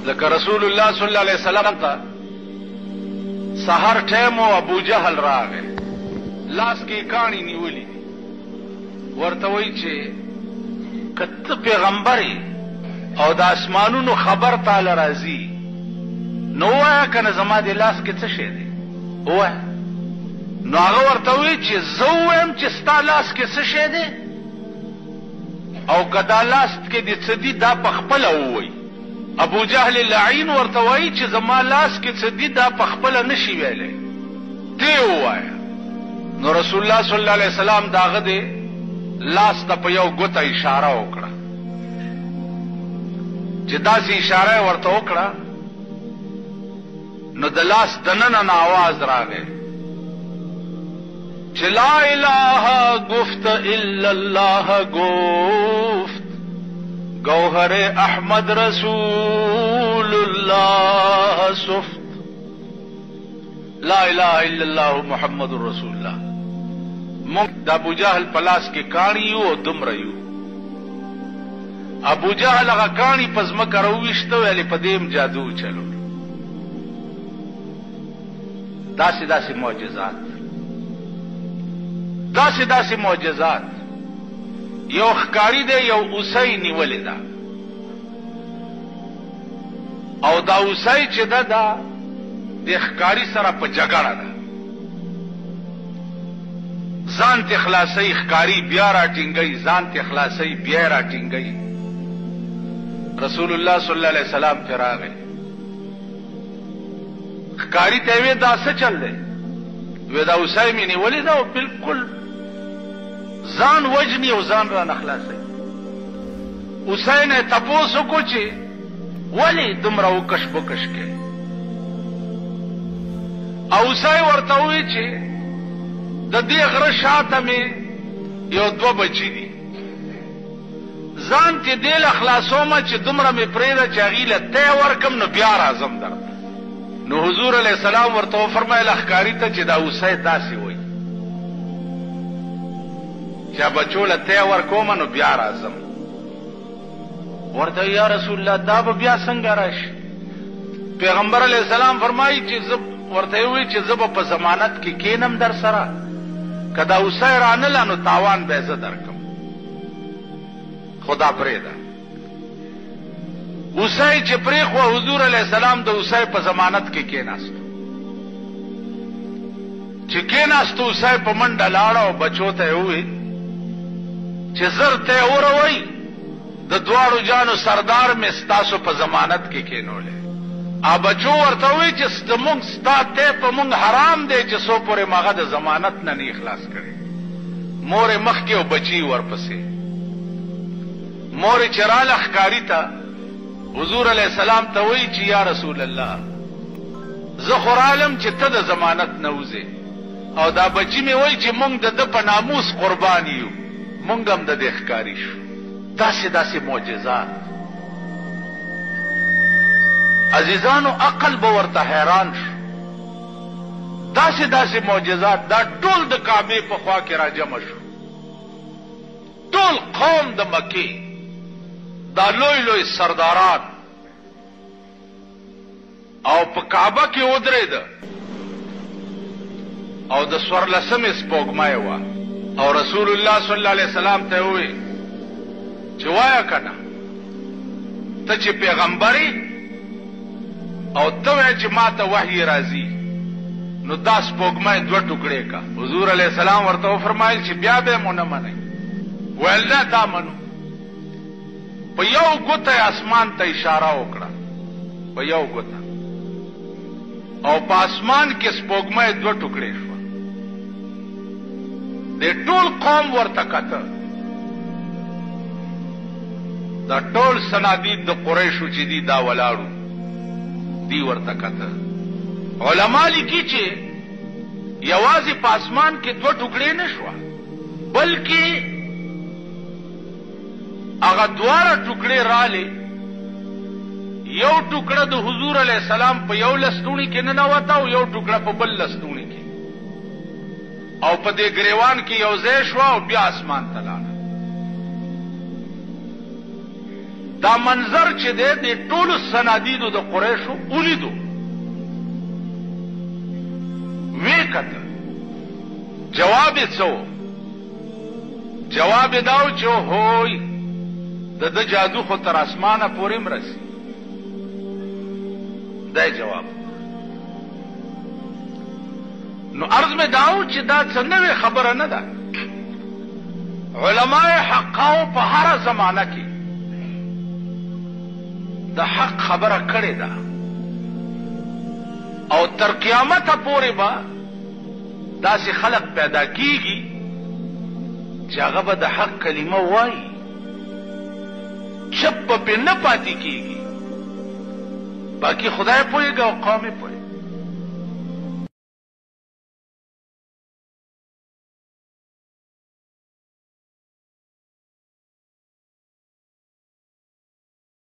لکه رسول الله صلی الله علیه وسلم ته سحر ټیم او ابو جهل راغی، لاس کې کاڼي نیولې ورته وایي چې که ته پیغمبر او د اسمانونو خبر تعالی راځي نو ووایه که نه زما د لاس کې څه شی دی ووایه. نو هغه ورته وایي چې زه ووایم چې ستا لاس کې څه شی دی او که دا لاس کې د څه دي دا په خپله ووایي. ابو جهل لعین ورته وایي چې زما لاس کې څه دي دا په خپله نشي ویلی، ته ووایه. نو رسول الله صلی الله علیه وسلم د هغه د لاس ته په یو ګوته اشاره وکړه چې داسې اشاره یې ورته وکړه نو د لاس دننه نه آواز راغی چې لا اله گفت الا الله گفت گوهر احمد رسول الله صفت. لا اله الا الله محمد رسول الله. مونږ د ابو جهل په لاس کې کاڼي یو او دومره یو. ابو جهل هغه کاڼي په ځمکه راوویشته ویلې په دې جادو چلو. داسې داسې معجزات، داسې داسې معجزات. یو ښکاری دی یو اوسۍ نیولې ده او دا اوسۍ چې ده دا د ښکاري سره په جګړه ده، ځان ته خلاصوي ښکاري بیا راټینګوي، ځان ته خلاصوي بیا راټینګوي. رسول الله صلی الله علیه وسلم پرې راغی، ښکاري ته وی دا څه چل دی؟ وی دا اوسۍ مې نیولې ده او بالکل ځان وجني او ځان را نه خلاصوي. اوسۍ نه یې تپوس وکړو چې ولې دومره وکش بکش کې؟ او اوسۍ ورته ووایي چې د دې غره شاته مې یو دوه بچي دي، ځان ته دې له خلاصومه چې دومره مې پرېږده چې هغې له تی ورکم نو بیا راځم درته. نو حضور علیه السلام ورته وفرمایل ښکاري ته چې دا اوسۍ داسې وایي چې بچو له تی ورکومه نو بیا راځم. ورته یا رسول الله دا به بیا څنګه راشي؟ پیغمبر علیه السلام فرمایي چې زه ورته یې وایي چې زه به په ضمانت کې کینم در سره، که دا اوسۍ رانله نو تاوان به یې زه درکم، خدا پرېږده. اوسۍ چې پرېښوه حضور علیه السلام د اوسۍ په ضمانت کې کېناستو. چې کېناستو اوسۍ په منډه لاړه او بچو ته یې وویل چې زر ته یې وروئ د دواړو جانو سردار مې ستاسو په ضمانت کې کېنولی. بچو ورته ووایي چې زموږ ستا تی په موږ حرام دی چې څو پورې مغه د ضمانت نه نه خلاص کړي. مور یې مخکې او بچي ورپسې. مور یې چې راله ښکاري ته حضور علیه السلام ته وایي چې یا رسول الله زه خو رالم چې ته د ضمانت نه وځې او دا بچي مې وایي چې موږ د ده په ناموس قربان یو، موږ هم د دې ښکاري شو. داسې داسې معجزات عزیزانو عقل به ورته حیران شو. داسې داسې معجزات دا ټول د کعبې په خوا کې را جمع شو. ټول قوم د مکې دا لوی لوی سرداران او په کعبه کې ودرېده او د څوارلسمې سپوږمۍ وه او رسول الله صلی الله علیه وسلم ته یې وویل چې وایه که نه ته چې پیغمبرې او ته وایه چې ما ته وحی راځي نو دا سپوږمۍ دوه ټوکړې که. حضور علیه السلام ورته وفرمایل چې بیا به مو نه منئ؟ ویل نه دا منو. په یو ګوته یې اسمان ته اشاره وکړه، په یو ګوته، او په اسمان کې سپوږمۍ دوه ټوکړې شوه. د ټول قوم ورته کته، دا ټول صنادید د قریشو چې دي دا ولاړو دی ورته کته. علما لیکي چې یوازې په اسمان کې دوه ټوکړې نه شوه بلکې هغه دواړه ټوکړې رالې، یو ټوکړه د حضور علیه السلام په یو لستوڼي کې ننوته او یو ټوکړه په بل لستوڼي کې، او په دې ګریوان کې یو ځای شوه او بیا اسمان ته لاړه. دا منظر چې دی د ټولو صنادیدو د قریشو ولیدو، وی کتل. جواب یې څه و؟ جواب یې دا و چې هوی د ده جادو خو تر اسمانه پورې مرسي. دا جواب. نو عرض مې دا و چې دا څه نوې خبره نه ده. علماء حقاو په هره زمانه کې د حق خبره کړې ده او تر قیامته پورې به داسې خلق پیدا کیږي چې هغه به د حق کلمه وایي، چپ به پې نه پاتې کیږي. باقي خدای پوهېږي او قوم یې پوهېږي.